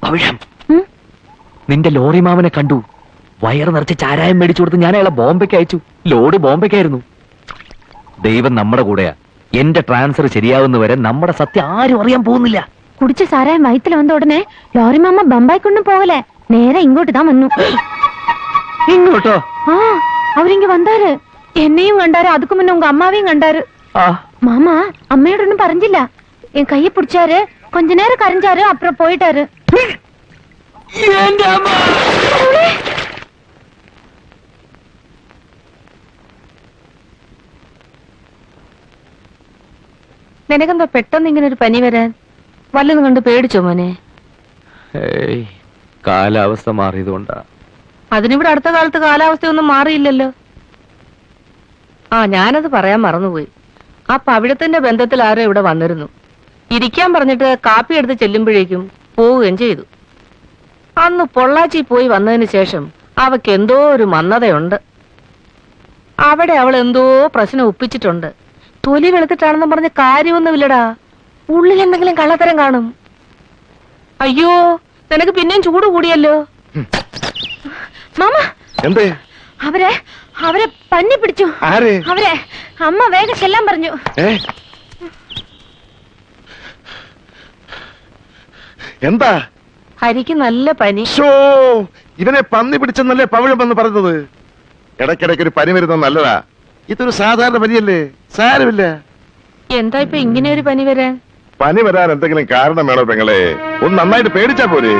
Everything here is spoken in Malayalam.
പവിഴം, നിന്റെ ലോറി മാമനെ കണ്ടു. വയറ് നിറച്ച് ചാരായം മേടിച്ചു കൊടുത്ത് ഞാൻ അയാളെ ബോംബെക്ക് അയച്ചു. ലോഡ് ബോംബെക്കായിരുന്നു. ദൈവം നമ്മുടെ കൂടെയാ. എന്റെ ട്രാൻസ്ഫർ ശരിയാവുന്നവരെ നമ്മുടെ സത്യം ആരും അറിയാൻ പോകുന്നില്ല. കുടിച്ച സാരായം വയറ്റിൽ വന്ന ഉടനെ ലോറി മാമ ബമ്പായിക്കൊണ്ടും പോകലേ, നേരെ ഇങ്ങോട്ട് താൻ വന്നു. ഇങ്ങോട്ടോ? ആ, അവരിങ്ങ വந்தாரு. എന്നെയും കണ്ടാரு, അതുக்கு മുന്നേ உங்க அம்மாவையும் கண்டாரு. மாமா அம்மையோட ஒன்னும் பறஞ்சிല്ല. என் கையை பிடிச்சாரு, கொஞ்ச நேரம் கரைஞ்சாரு, அப்புறம் போயிட்டாரு. നിനക്കെന്താ പെട്ടെന്ന് ഇങ്ങനെ ഒരു പനി വരാൻ? വല്ലതും കൊണ്ട് പേടിച്ചോ മോനെ? കാലാവസ്ഥ മാറിയതുകൊണ്ടാ. അതിനിവിടെ അടുത്ത കാലത്ത് കാലാവസ്ഥയൊന്നും മാറിയില്ലല്ലോ. ആ, ഞാനത് പറയാൻ മറന്നുപോയി. ആ പവിഴത്തിന്റെ ബന്ധത്തിൽ ആരോ ഇവിടെ വന്നിരുന്നു. ഇരിക്കാൻ പറഞ്ഞിട്ട് കാപ്പി എടുത്ത് ചെല്ലുമ്പോഴേക്കും പോവുകയും ചെയ്തു. അന്ന് പൊള്ളാച്ചി പോയി വന്നതിന് ശേഷം അവക്ക് എന്തോ ഒരു മന്ദതയുണ്ട്. അവിടെ അവൾ എന്തോ പ്രശ്നം ഒപ്പിച്ചിട്ടുണ്ട്. തൊലി വെളുത്തിട്ടാണെന്ന് പറഞ്ഞ കാര്യമൊന്നുമില്ലടാ. ഉള്ളിൽ എന്തെങ്കിലും കള്ളത്തരം കാണും. അയ്യോ, നിനക്ക് പിന്നെയും ചൂട് കൂടിയല്ലോ. മാമ, അവരെ പന്നി പിടിച്ചു. അവരെ അമ്മ വേഗം ചെല്ലാൻ പറഞ്ഞു. എന്താ? ഹരിക്ക് നല്ല പനി. ഇവനെ പന്നി പിടിച്ചെന്നല്ലേ പവിഴം എന്ന് പറഞ്ഞത്? ഇടയ്ക്കിടയ്ക്ക് ഒരു പനി വരുന്നത് നല്ലതാ. ഇതൊരു സാധാരണ പനിയല്ലേ, സാരമില്ല. എന്താ ഇപ്പൊ ഇങ്ങനെ ഒരു പനി വരാൻ? പനി വരാൻ എന്തെങ്കിലും കാരണം വേണോ പെങ്ങളെ? ഒന്ന് നന്നായിട്ട് പേടിച്ചാ പോരെ.